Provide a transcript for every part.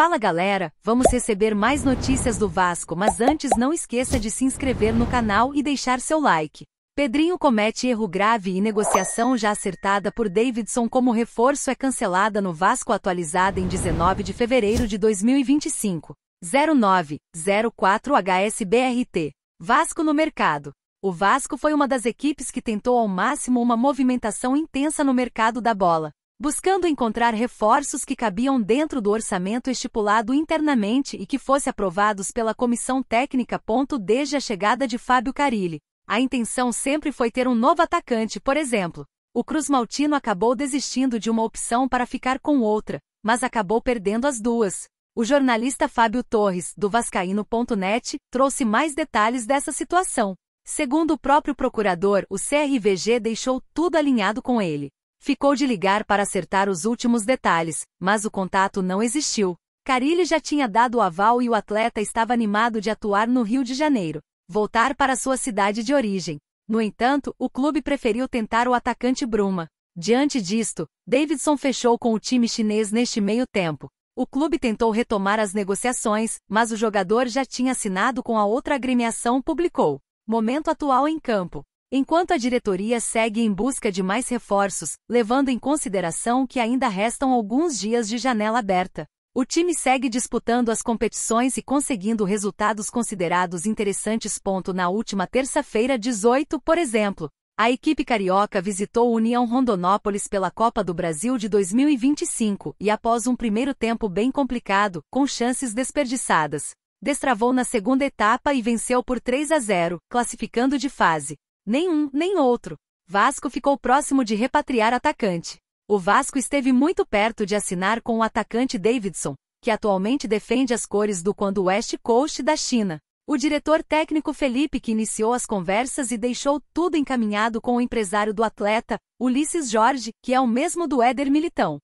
Fala galera, vamos receber mais notícias do Vasco, mas antes não esqueça de se inscrever no canal e deixar seu like. Pedrinho comete erro grave e negociação já acertada por Davidson como reforço é cancelada no Vasco, atualizada em 19 de fevereiro de 2025. 0904 HSBRT. Vasco no mercado. O Vasco foi uma das equipes que tentou ao máximo uma movimentação intensa no mercado da bola, buscando encontrar reforços que cabiam dentro do orçamento estipulado internamente e que fosse aprovados pela comissão técnica. Desde a chegada de Fábio Carille, a intenção sempre foi ter um novo atacante, por exemplo. O Cruzmaltino acabou desistindo de uma opção para ficar com outra, mas acabou perdendo as duas. O jornalista Fábio Torres, do Vascaíno.net, trouxe mais detalhes dessa situação. Segundo o próprio procurador, o CRVG deixou tudo alinhado com ele. Ficou de ligar para acertar os últimos detalhes, mas o contato não existiu. Carille já tinha dado o aval e o atleta estava animado de atuar no Rio de Janeiro, voltar para sua cidade de origem. No entanto, o clube preferiu tentar o atacante Bruma. Diante disto, Davidson fechou com o time chinês neste meio tempo. O clube tentou retomar as negociações, mas o jogador já tinha assinado com a outra agremiação, publicou. Momento atual em campo. Enquanto a diretoria segue em busca de mais reforços, levando em consideração que ainda restam alguns dias de janela aberta, o time segue disputando as competições e conseguindo resultados considerados interessantes. Na última terça-feira, 18, por exemplo, a equipe carioca visitou o União Rondonópolis pela Copa do Brasil de 2025 e, após um primeiro tempo bem complicado, com chances desperdiçadas, destravou na segunda etapa e venceu por 3-0, classificando de fase. Nenhum, nem outro. Vasco ficou próximo de repatriar atacante. O Vasco esteve muito perto de assinar com o atacante Davidson, que atualmente defende as cores do Quando West Coast da China. O diretor técnico Felipe, que iniciou as conversas e deixou tudo encaminhado com o empresário do atleta, Ulisses Jorge, que é o mesmo do Éder Militão.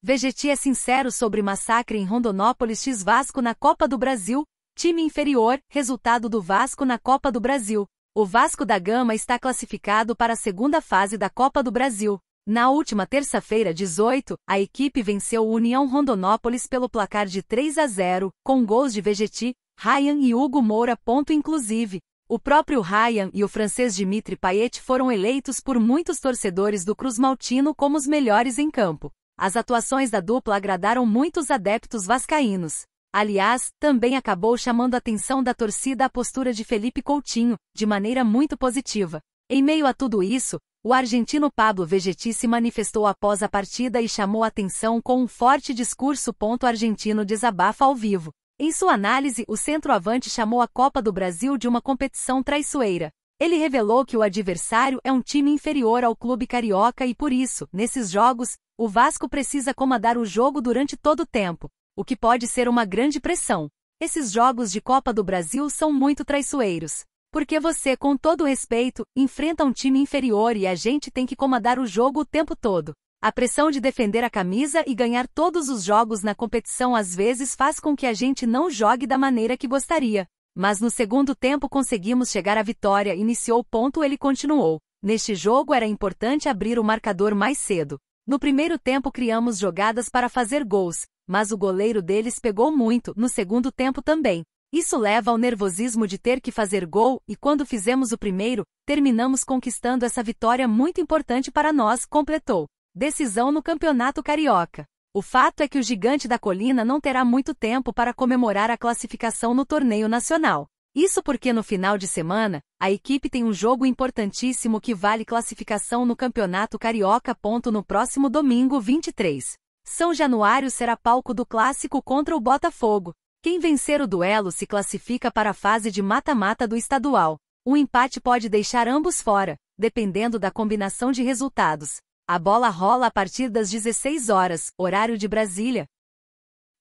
Vegetti é sincero sobre massacre em Rondonópolis. Vasco na Copa do Brasil, time inferior, resultado do Vasco na Copa do Brasil. O Vasco da Gama está classificado para a segunda fase da Copa do Brasil. Na última terça-feira, 18, a equipe venceu o União Rondonópolis pelo placar de 3-0, com gols de Vegetti, Ryan e Hugo Moura. Inclusive, o próprio Ryan e o francês Dimitri Payet foram eleitos por muitos torcedores do Cruzmaltino como os melhores em campo. As atuações da dupla agradaram muitos adeptos vascaínos. Aliás, também acabou chamando a atenção da torcida a postura de Felipe Coutinho, de maneira muito positiva. Em meio a tudo isso, o argentino Pablo Vegetti se manifestou após a partida e chamou a atenção com um forte discurso. Argentino desabafa ao vivo. Em sua análise, o centroavante chamou a Copa do Brasil de uma competição traiçoeira. Ele revelou que o adversário é um time inferior ao clube carioca e por isso, nesses jogos, o Vasco precisa comandar o jogo durante todo o tempo, o que pode ser uma grande pressão. Esses jogos de Copa do Brasil são muito traiçoeiros, porque você, com todo respeito, enfrenta um time inferior e a gente tem que comandar o jogo o tempo todo. A pressão de defender a camisa e ganhar todos os jogos na competição às vezes faz com que a gente não jogue da maneira que gostaria. Mas no segundo tempo conseguimos chegar à vitória, iniciou. Ele continuou. Neste jogo era importante abrir o marcador mais cedo. No primeiro tempo criamos jogadas para fazer gols, mas o goleiro deles pegou muito, no segundo tempo também. Isso leva ao nervosismo de ter que fazer gol, e quando fizemos o primeiro, terminamos conquistando essa vitória muito importante para nós, completou. Decisão no Campeonato Carioca. O fato é que o Gigante da Colina não terá muito tempo para comemorar a classificação no torneio nacional. Isso porque no final de semana, a equipe tem um jogo importantíssimo que vale classificação no Campeonato Carioca. No próximo domingo, 23. São Januário será palco do clássico contra o Botafogo. Quem vencer o duelo se classifica para a fase de mata-mata do estadual. Um empate pode deixar ambos fora, dependendo da combinação de resultados. A bola rola a partir das 16 horas, horário de Brasília.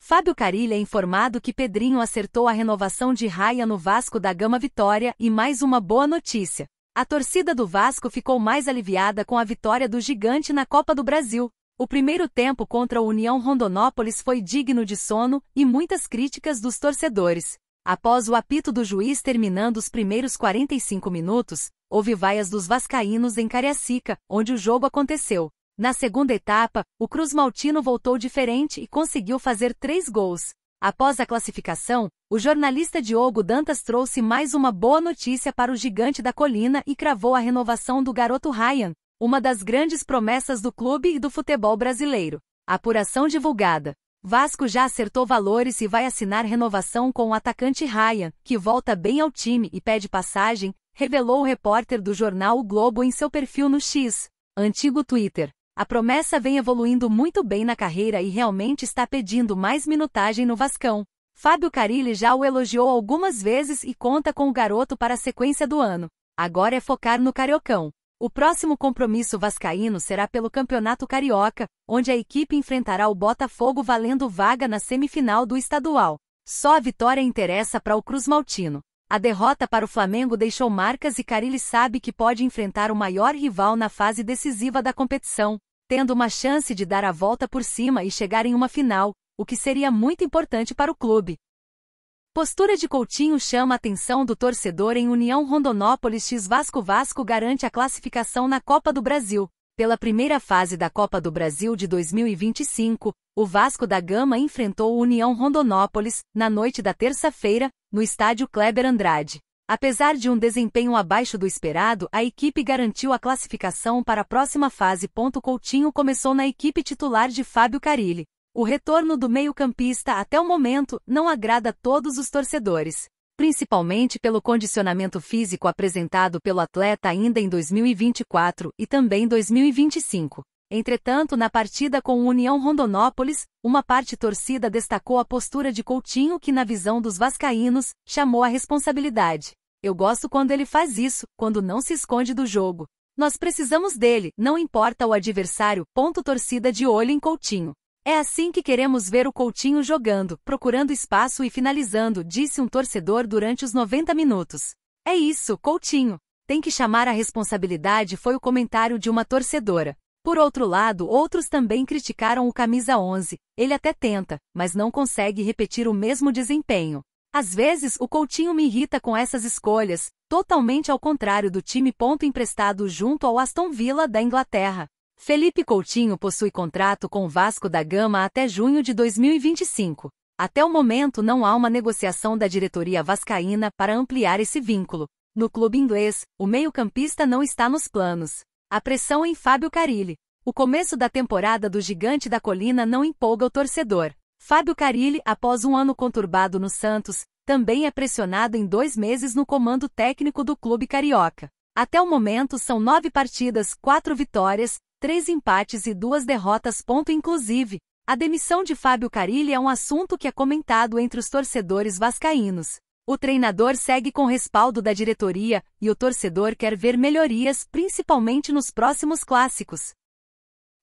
Fábio Carille é informado que Pedrinho acertou a renovação de Ryan no Vasco da Gama. Vitória e mais uma boa notícia. A torcida do Vasco ficou mais aliviada com a vitória do Gigante na Copa do Brasil. O primeiro tempo contra o União Rondonópolis foi digno de sono e muitas críticas dos torcedores. Após o apito do juiz terminando os primeiros 45 minutos, houve vaias dos vascaínos em Cariacica, onde o jogo aconteceu. Na segunda etapa, o Cruz-Maltino voltou diferente e conseguiu fazer 3 gols. Após a classificação, o jornalista Diogo Dantas trouxe mais uma boa notícia para o Gigante da Colina e cravou a renovação do garoto Ryan, uma das grandes promessas do clube e do futebol brasileiro. Apuração divulgada. Vasco já acertou valores e vai assinar renovação com o atacante Ryan, que volta bem ao time e pede passagem, revelou o repórter do jornal O Globo em seu perfil no X, antigo Twitter. A promessa vem evoluindo muito bem na carreira e realmente está pedindo mais minutagem no Vascão. Fábio Carille já o elogiou algumas vezes e conta com o garoto para a sequência do ano. Agora é focar no Cariocão. O próximo compromisso vascaíno será pelo Campeonato Carioca, onde a equipe enfrentará o Botafogo valendo vaga na semifinal do estadual. Só a vitória interessa para o Cruz-Maltino. A derrota para o Flamengo deixou marcas e Carille sabe que pode enfrentar o maior rival na fase decisiva da competição, tendo uma chance de dar a volta por cima e chegar em uma final, o que seria muito importante para o clube. Postura de Coutinho chama a atenção do torcedor em União Rondonópolis x Vasco. Vasco garante a classificação na Copa do Brasil. Pela primeira fase da Copa do Brasil de 2025, o Vasco da Gama enfrentou o União Rondonópolis, na noite da terça-feira, no estádio Kleber Andrade. Apesar de um desempenho abaixo do esperado, a equipe garantiu a classificação para a próxima fase. Coutinho começou na equipe titular de Fábio Carille. O retorno do meio-campista até o momento não agrada a todos os torcedores, principalmente pelo condicionamento físico apresentado pelo atleta ainda em 2024 e também 2025. Entretanto, na partida com o União Rondonópolis, uma parte torcida destacou a postura de Coutinho que, na visão dos vascaínos, chamou a responsabilidade. Eu gosto quando ele faz isso, quando não se esconde do jogo. Nós precisamos dele, não importa o adversário. Torcida de olho em Coutinho. É assim que queremos ver o Coutinho jogando, procurando espaço e finalizando, disse um torcedor durante os 90 minutos. É isso, Coutinho. Tem que chamar a responsabilidade, foi o comentário de uma torcedora. Por outro lado, outros também criticaram o camisa 11. Ele até tenta, mas não consegue repetir o mesmo desempenho. Às vezes, o Coutinho me irrita com essas escolhas, totalmente ao contrário do time. Emprestado junto ao Aston Villa da Inglaterra. Felipe Coutinho possui contrato com o Vasco da Gama até junho de 2025. Até o momento não há uma negociação da diretoria vascaína para ampliar esse vínculo. No clube inglês, o meio-campista não está nos planos. A pressão em Fábio Carille. O começo da temporada do Gigante da Colina não empolga o torcedor. Fábio Carille, após um ano conturbado no Santos, também é pressionado em 2 meses no comando técnico do clube carioca. Até o momento são 9 partidas, 4 vitórias, 3 empates e 2 derrotas. Inclusive, a demissão de Fábio Carille é um assunto que é comentado entre os torcedores vascaínos. O treinador segue com respaldo da diretoria, e o torcedor quer ver melhorias, principalmente nos próximos clássicos.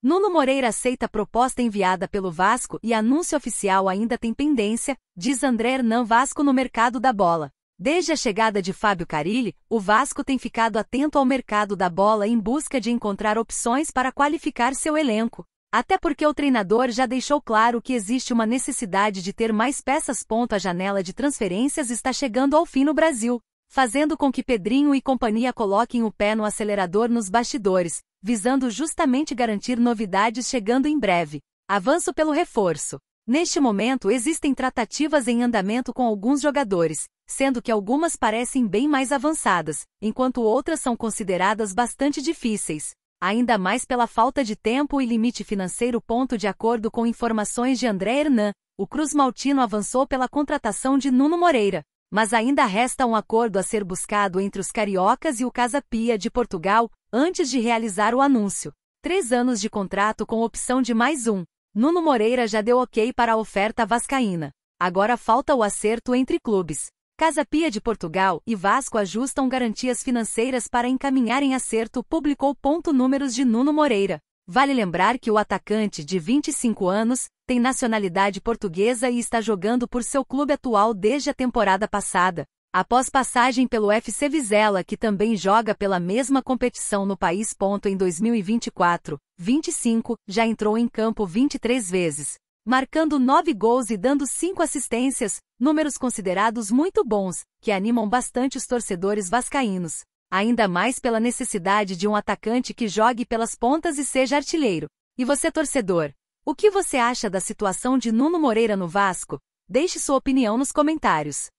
Nuno Moreira aceita a proposta enviada pelo Vasco e anúncio oficial ainda tem pendência, diz André Hernan. Vasco no mercado da bola. Desde a chegada de Fábio Carille, o Vasco tem ficado atento ao mercado da bola em busca de encontrar opções para qualificar seu elenco. Até porque o treinador já deixou claro que existe uma necessidade de ter mais peças. A janela de transferências está chegando ao fim no Brasil, fazendo com que Pedrinho e companhia coloquem o pé no acelerador nos bastidores, visando justamente garantir novidades chegando em breve. Avanço pelo reforço. Neste momento existem tratativas em andamento com alguns jogadores, sendo que algumas parecem bem mais avançadas, enquanto outras são consideradas bastante difíceis, ainda mais pela falta de tempo e limite financeiro. De acordo com informações de André Hernan, o Cruz-Maltino avançou pela contratação de Nuno Moreira, mas ainda resta um acordo a ser buscado entre os cariocas e o Casa Pia de Portugal, antes de realizar o anúncio. 3 anos de contrato com opção de mais um. Nuno Moreira já deu ok para a oferta vascaína. Agora falta o acerto entre clubes. Casa Pia de Portugal e Vasco ajustam garantias financeiras para encaminharem acerto. Publicou. Números de Nuno Moreira. Vale lembrar que o atacante, de 25 anos, tem nacionalidade portuguesa e está jogando por seu clube atual desde a temporada passada. Após passagem pelo FC Vizela, que também joga pela mesma competição no país. Em 2024-25, já entrou em campo 23 vezes, marcando 9 gols e dando 5 assistências, números considerados muito bons, que animam bastante os torcedores vascaínos. ainda mais pela necessidade de um atacante que jogue pelas pontas e seja artilheiro. E você, torcedor? O que você acha da situação de Nuno Moreira no Vasco? Deixe sua opinião nos comentários.